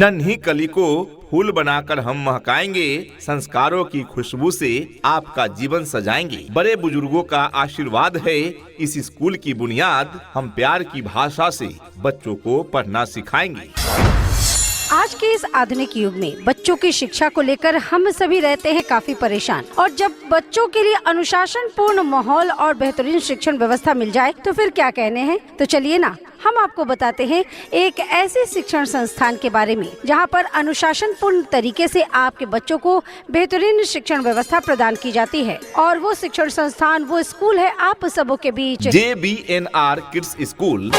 नन्ही कली को फूल बनाकर हम महकाएंगे, संस्कारों की खुशबू से आपका जीवन सजाएंगे। बड़े बुजुर्गों का आशीर्वाद है इस स्कूल की बुनियाद, हम प्यार की भाषा से बच्चों को पढ़ना सिखाएंगे। आज के इस आधुनिक युग में बच्चों की शिक्षा को लेकर हम सभी रहते हैं काफी परेशान, और जब बच्चों के लिए अनुशासन पूर्ण माहौल और बेहतरीन शिक्षण व्यवस्था मिल जाए तो फिर क्या कहने हैं। तो चलिए ना, हम आपको बताते हैं एक ऐसे शिक्षण संस्थान के बारे में जहां पर अनुशासन पूर्ण तरीके से आपके बच्चों को बेहतरीन शिक्षण व्यवस्था प्रदान की जाती है। और वो शिक्षण संस्थान, वो स्कूल है आप सबों के बीच JBNR किड्स स्कूल।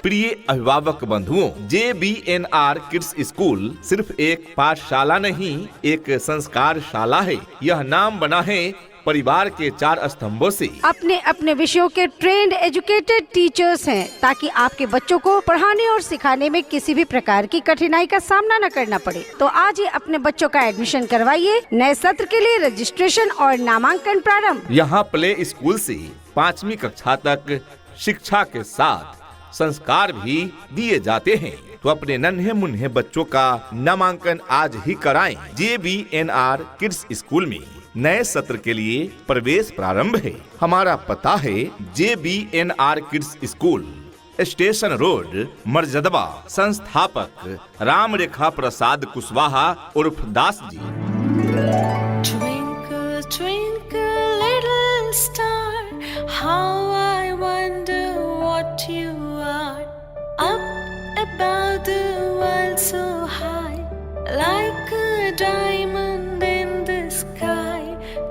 प्रिय अभिभावक बंधुओं, JBNR किड्स स्कूल सिर्फ एक पाठशाला नहीं, एक संस्कार शाला है। यह नाम बना है परिवार के 4 स्तंभों से। अपने अपने विषयों के ट्रेंड एजुकेटेड टीचर्स हैं, ताकि आपके बच्चों को पढ़ाने और सिखाने में किसी भी प्रकार की कठिनाई का सामना न करना पड़े। तो आज ही अपने बच्चों का एडमिशन करवाइए। नए सत्र के लिए रजिस्ट्रेशन और नामांकन प्रारंभ। यहाँ प्ले स्कूल से 5वीं कक्षा तक शिक्षा के साथ संस्कार भी दिए जाते हैं। तो अपने नन्हे मुन्ने बच्चों का नामांकन आज ही कराएं। JBNR किड्स स्कूल में नए सत्र के लिए प्रवेश प्रारंभ है। हमारा पता है JBNR kids school, station road, Marjadba. संस्थापक राम रेखा प्रसाद कुशवाहा उर्फ Das ji. Twinkle, twinkle, little star, how I wonder what you are. Up above the world so high, like a diamond in the sky.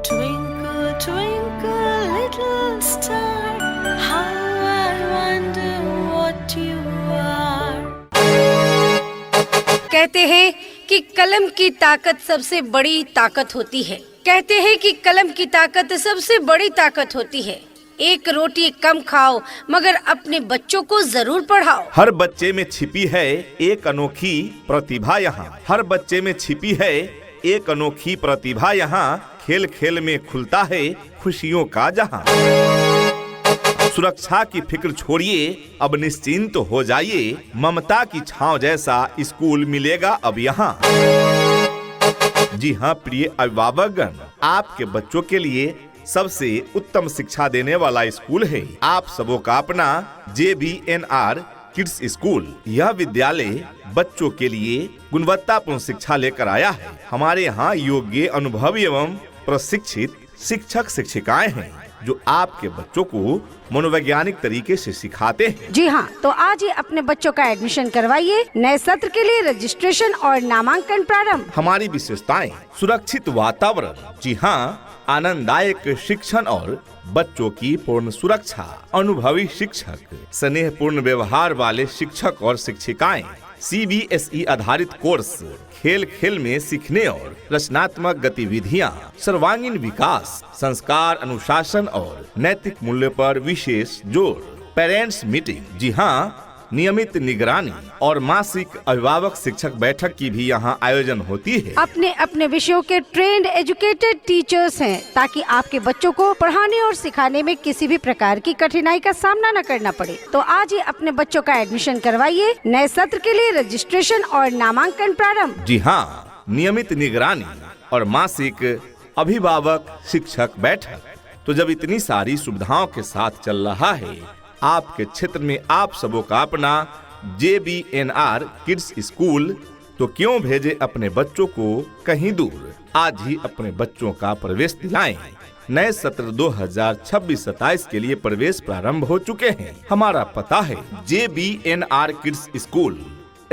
Twinkle, twinkle, little star, how I wonder what you are. कहते हैं कि कलम की ताकत सबसे बड़ी ताकत होती है। कहते हैं कि कलम की ताकत सबसे बड़ी ताकत होती है। एक रोटी कम खाओ, मगर अपने बच्चों को जरूर पढ़ाओ। हर बच्चे में छिपी है एक अनोखी प्रतिभा यहाँ। हर बच्चे में छिपी है एक अनोखी प्रतिभा यहाँ। खेल खेल में खुलता है खुशियों का जहाँ। सुरक्षा की फिक्र छोड़िए, अब निश्चिंत हो जाइए। ममता की छांव जैसा स्कूल मिलेगा अब यहाँ। जी हाँ प्रिय अभिभावकगण, आपके बच्चों के लिए सबसे उत्तम शिक्षा देने वाला स्कूल है आप सबों का अपना JBNR किड्स स्कूल। यह विद्यालय बच्चों के लिए गुणवत्तापूर्ण शिक्षा लेकर आया है। हमारे यहाँ योग्य, अनुभवी एवं प्रशिक्षित शिक्षक शिक्षिकाएं हैं जो आपके बच्चों को मनोवैज्ञानिक तरीके से सिखाते हैं। जी हाँ, तो आज ही अपने बच्चों का एडमिशन करवाइए। नए सत्र के लिए रजिस्ट्रेशन और नामांकन प्रारंभ। हमारी विशेषताएं: सुरक्षित वातावरण, जी हाँ, आनंददायक शिक्षण और बच्चों की पूर्ण सुरक्षा, अनुभवी शिक्षक, स्नेहपूर्ण व्यवहार वाले शिक्षक और शिक्षिकाएं, CBSE आधारित कोर्स, खेल खेल में सीखने और रचनात्मक गतिविधियां, सर्वांगीण विकास, संस्कार, अनुशासन और नैतिक मूल्य पर विशेष जोर, पेरेंट्स मीटिंग, जी हाँ, नियमित निगरानी और मासिक अभिभावक शिक्षक बैठक की भी यहाँ आयोजन होती है। अपने अपने विषयों के ट्रेंड एजुकेटेड टीचर्स हैं, ताकि आपके बच्चों को पढ़ाने और सिखाने में किसी भी प्रकार की कठिनाई का सामना न करना पड़े। तो आज ही अपने बच्चों का एडमिशन करवाइए। नए सत्र के लिए रजिस्ट्रेशन और नामांकन प्रारंभ। जी हाँ, नियमित निगरानी और मासिक अभिभावक शिक्षक बैठक। तो जब इतनी सारी सुविधाओं के साथ चल रहा है आपके क्षेत्र में आप सबों का अपना JBNR किड्स स्कूल, तो क्यों भेजे अपने बच्चों को कहीं दूर। आज ही अपने बच्चों का प्रवेश दिलाएं। नए सत्र 2026-27 के लिए प्रवेश प्रारंभ हो चुके हैं। हमारा पता है JBNR kids school,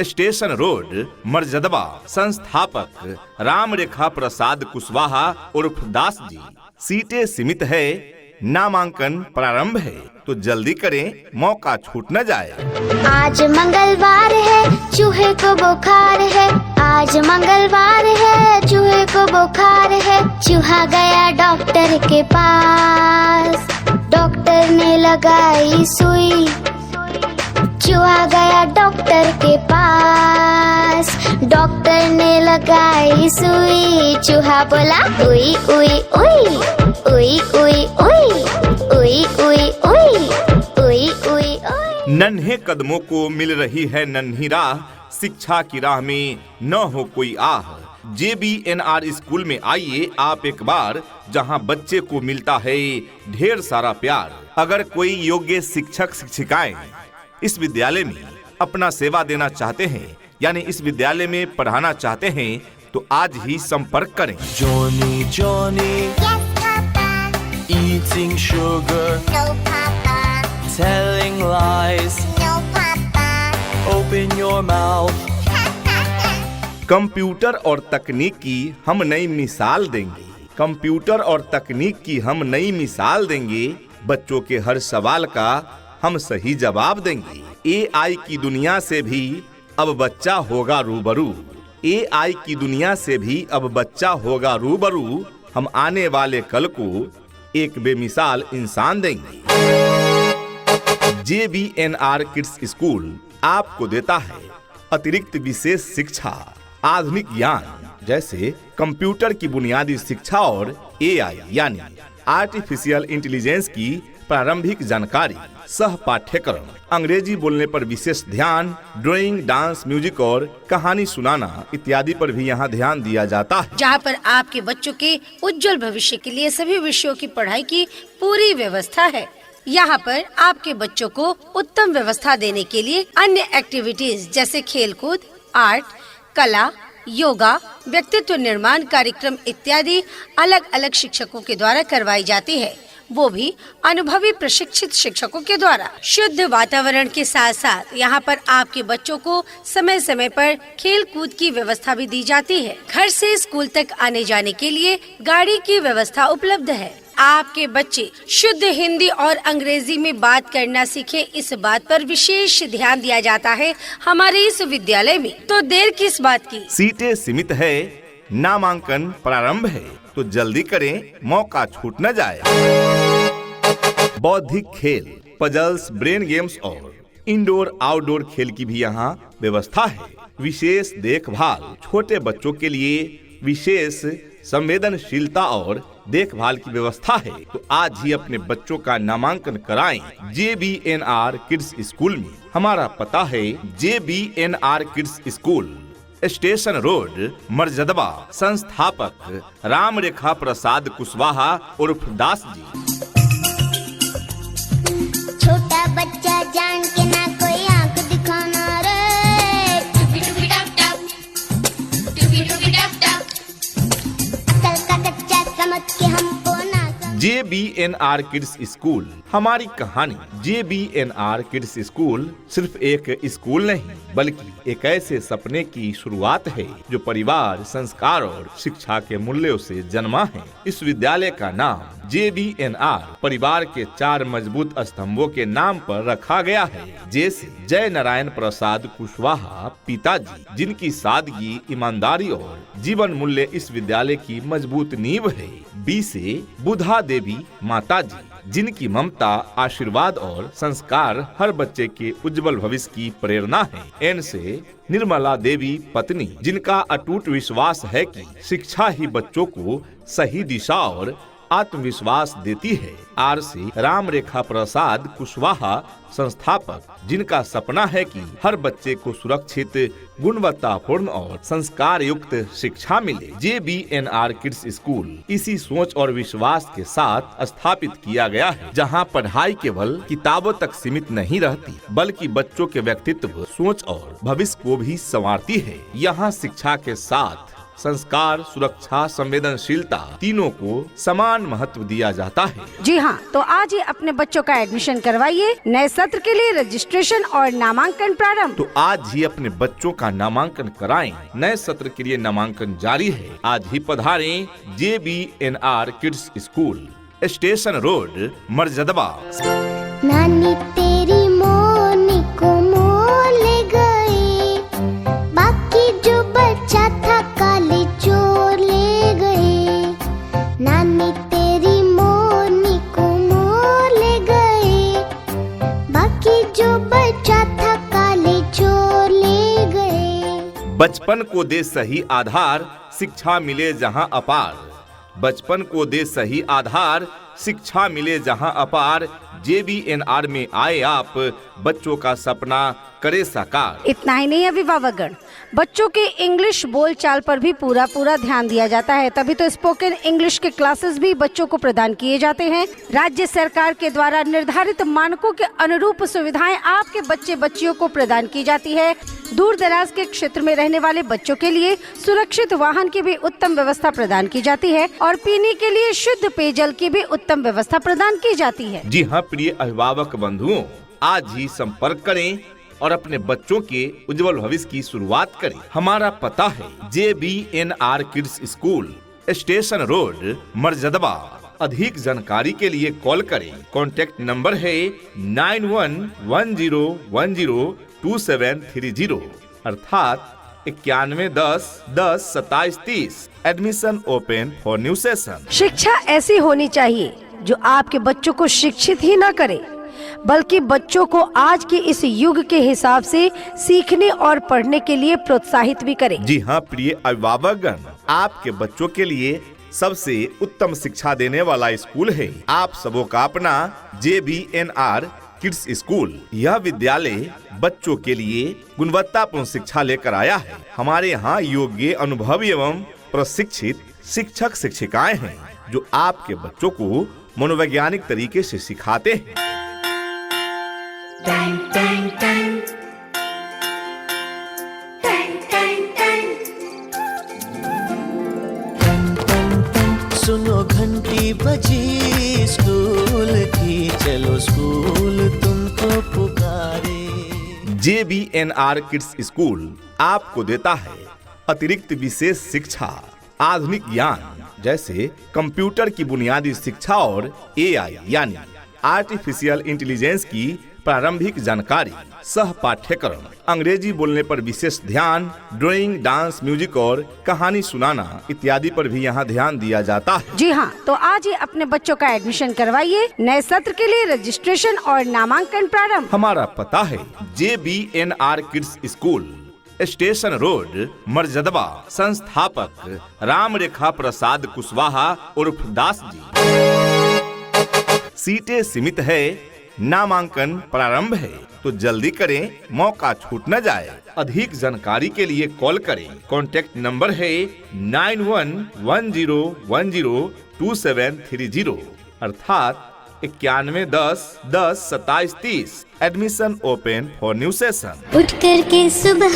station road, Marjadba. संस्थापक राम रेखा प्रसाद कुशवाहा उर्फ दास जी। सीटें सीमित है, नामांकन प्रारंभ है, तो जल्दी करें, मौका छूट न जाए। आज मंगलवार है, चूहे को बुखार है। आज मंगलवार है, चूहे को बुखार है। चूहा गया डॉक्टर के पास, डॉक्टर ने लगाई सुई। चूहा गया डॉक्टर के पास, डॉक्टर ने लगाई सुई। चूहा बोला उई उई उई उई उई उई उई उई उई उई उई उई। नन्हे कदमों को मिल रही है नन्ही राह, शिक्षा की राह में न हो कोई आह। JBNR स्कूल में आइए आप एक बार, जहां बच्चे को मिलता है ढेर सारा प्यार। अगर कोई योग्य शिक्षक शिक्षिकाएं इस विद्यालय में अपना सेवा देना चाहते हैं, यानी इस विद्यालय में पढ़ाना चाहते हैं, तो आज ही संपर्क करें। Johnny, Johnny, Yes, Papa. eating sugar, No, Papa. telling lies. No, Papa. Open your mouth. Computer और तकनीक की हम नई मिसाल देंगे। कंप्यूटर और तकनीक की हम नई मिसाल देंगे। बच्चों के हर सवाल का हम सही जवाब देंगे। AI की दुनिया से भी अब बच्चा होगा रूबरू। AI की दुनिया से भी अब बच्चा होगा रूबरू। हम आने वाले कल को एक बेमिसाल इंसान देंगे। JBNR किड्स स्कूल आपको देता है अतिरिक्त विशेष शिक्षा, आधुनिक ज्ञान जैसे कंप्यूटर की बुनियादी शिक्षा और AI यानी आर्टिफिशियल इंटेलिजेंस की प्रारंभिक जानकारी, सह पाठ्यक्रम, अंग्रेजी बोलने पर विशेष ध्यान, ड्राइंग, डांस, म्यूजिक और कहानी सुनाना इत्यादि पर भी यहाँ ध्यान दिया जाता है। जहाँ पर आपके बच्चों के उज्जवल भविष्य के लिए सभी विषयों की पढ़ाई की पूरी व्यवस्था है। यहाँ पर आपके बच्चों को उत्तम व्यवस्था देने के लिए अन्य एक्टिविटीज जैसे खेलकूद, आर्ट, कला, योगा, व्यक्तित्व निर्माण कार्यक्रम इत्यादि अलग अलग शिक्षकों के द्वारा करवाई जाती है, वो भी अनुभवी प्रशिक्षित शिक्षकों के द्वारा। शुद्ध वातावरण के साथ साथ यहाँ पर आपके बच्चों को समय समय पर खेल कूद की व्यवस्था भी दी जाती है। घर से स्कूल तक आने जाने के लिए गाड़ी की व्यवस्था उपलब्ध है। आपके बच्चे शुद्ध हिंदी और अंग्रेजी में बात करना सीखे, इस बात पर विशेष ध्यान दिया जाता है हमारे इस विद्यालय में। तो देर किस बात की? सीटें सीमित है, नामांकन प्रारंभ है, तो जल्दी करें, मौका छूट न जाए। बौद्धिक खेल, पजल्स, ब्रेन गेम्स और इंडोर आउटडोर खेल की भी यहाँ व्यवस्था है। विशेष देखभाल, छोटे बच्चों के लिए विशेष संवेदनशीलता और देखभाल की व्यवस्था है। तो आज ही अपने बच्चों का नामांकन कराएं JBNR किड्स स्कूल में। हमारा पता है JBNR kids school, station road, Marjadba. संस्थापक राम रेखा प्रसाद कुशवाहा उर्फ दास जी। छोटा बच्चा जान के ना कोई आंख दिखाना रे। टुकी टुकी टप टप, टुकी टुकी टप टप। कल का कच्चा समझ के हमको ना JBNR किड्स स्कूल, हमारी कहानी। JBNR किड्स स्कूल सिर्फ एक स्कूल नहीं, बल्कि एक ऐसे सपने की शुरुआत है जो परिवार, संस्कार और शिक्षा के मूल्यों से जन्मा है। इस विद्यालय का नाम JBNR परिवार के 4 मजबूत स्तंभों के नाम पर रखा गया है, जैसे जय नारायण प्रसाद कुशवाहा पिताजी, जिनकी सादगी, ईमानदारी और जीवन मूल्य इस विद्यालय की मजबूत नींव है। B से बुधा देवी माताजी, जिनकी ममता, आशीर्वाद और संस्कार हर बच्चे के उज्जवल भविष्य की प्रेरणा है। N से निर्मला देवी पत्नी, जिनका अटूट विश्वास है कि शिक्षा ही बच्चों को सही दिशा और आत्मविश्वास देती है। R से राम रेखा प्रसाद कुशवाहा संस्थापक, जिनका सपना है कि हर बच्चे को सुरक्षित, गुणवत्तापूर्ण और संस्कार युक्त शिक्षा मिले। JBNR किड्स स्कूल इसी सोच और विश्वास के साथ स्थापित किया गया है, जहां पढ़ाई केवल किताबों तक सीमित नहीं रहती, बल्कि बच्चों के व्यक्तित्व, सोच और भविष्य को भी संवारती है। यहाँ शिक्षा के साथ संस्कार, सुरक्षा, संवेदनशीलता तीनों को समान महत्व दिया जाता है। जी हाँ, तो आज ही अपने बच्चों का एडमिशन करवाइए। नए सत्र के लिए रजिस्ट्रेशन और नामांकन प्रारंभ। तो आज ही अपने बच्चों का नामांकन कराएं। नए सत्र के लिए नामांकन जारी है। आज ही पधारें JBNR kids school, station road, Marjadba. नानी तेरी मोनी को मोल गए, बाकी जो बच्चा था काले चोर ले गए। नानी तेरी मोनी को मोल गए, बाकी जो बच्चा था काले चोर ले गए। बचपन को दे सही आधार, शिक्षा मिले जहां अपार। बचपन को दे सही आधार, शिक्षा मिले जहां अपार, JBNR में आए आप, बच्चों का सपना करे साकार। इतना ही नहीं अभिभावकगण, बच्चों के इंग्लिश बोलचाल पर भी पूरा ध्यान दिया जाता है। तभी तो स्पोकन इंग्लिश के क्लासेस भी बच्चों को प्रदान किए जाते हैं। राज्य सरकार के द्वारा निर्धारित मानकों के अनुरूप सुविधाएं आपके बच्चे बच्चियों को प्रदान की जाती है। दूर दराज के क्षेत्र में रहने वाले बच्चों के लिए सुरक्षित वाहन की भी उत्तम व्यवस्था प्रदान की जाती है और पीने के लिए शुद्ध पेयजल की भी उत्तम व्यवस्था प्रदान की जाती है। जी हाँ प्रिय अभिभावक बंधुओं, आज ही संपर्क करें और अपने बच्चों के उज्जवल भविष्य की शुरुआत करें। हमारा पता है JBNR kids school, station road, Marajdaba. अधिक जानकारी के लिए कॉल करें। कॉन्टैक्ट नंबर है 9110102730 अर्थात 9110102730। Admission open for new session. शिक्षा ऐसी होनी चाहिए जो आपके बच्चों को शिक्षित ही न करे, बल्कि बच्चों को आज के इस युग के हिसाब से सीखने और पढ़ने के लिए प्रोत्साहित भी करे। जी हाँ प्रिय अभिभावकगण, आपके बच्चों के लिए सबसे उत्तम शिक्षा देने वाला स्कूल है आप सबों का अपना JBNR किड्स स्कूल। यह विद्यालय बच्चों के लिए गुणवत्तापूर्ण शिक्षा लेकर आया है। हमारे यहाँ योग्य, अनुभवी एवं प्रशिक्षित शिक्षक शिक्षिकाएं हैं जो आपके बच्चों को मनोवैज्ञानिक तरीके से सिखाते हैं। सुनो घंटी बजी स्कूल की, चलो स्कूल तुमको पुकारे। JBNR किड्स स्कूल आपको देता है अतिरिक्त विशेष शिक्षा, आधुनिक ज्ञान जैसे कंप्यूटर की बुनियादी शिक्षा और AI यानी आर्टिफिशियल इंटेलिजेंस की प्रारंभिक जानकारी, सह पाठ्यक्रम, अंग्रेजी बोलने पर विशेष ध्यान, ड्राइंग, डांस, म्यूजिक और कहानी सुनाना इत्यादि पर भी यहाँ ध्यान दिया जाता है। जी हाँ, तो आज ही अपने बच्चों का एडमिशन करवाइए। नए सत्र के लिए रजिस्ट्रेशन और नामांकन प्रारंभ। हमारा पता है JBNR kids school, station road, Marajdaba. संस्थापक राम रेखा प्रसाद कुशवाहा उर्फ दास जी। सीटें सीमित है, नामांकन प्रारंभ है, तो जल्दी करें, मौका छूट न जाए। अधिक जानकारी के लिए कॉल करें। कॉन्टैक्ट नंबर है 9110102730 अर्थात 9110102730। Admission open for new session. उठ करके सुबह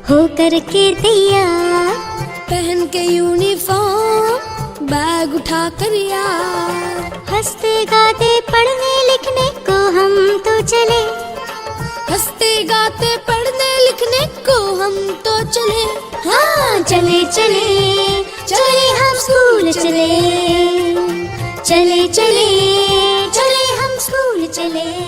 हो करके तैयार, पहन के यूनिफॉर्म, बैग उठा कर यार, हंसते गाते पढ़ने लिखने को हम तो चले, हंसते गाते पढ़ने लिखने को हम तो चले। हाँ चले चले चले हम स्कूल चले, चले चले चले हम स्कूल चले।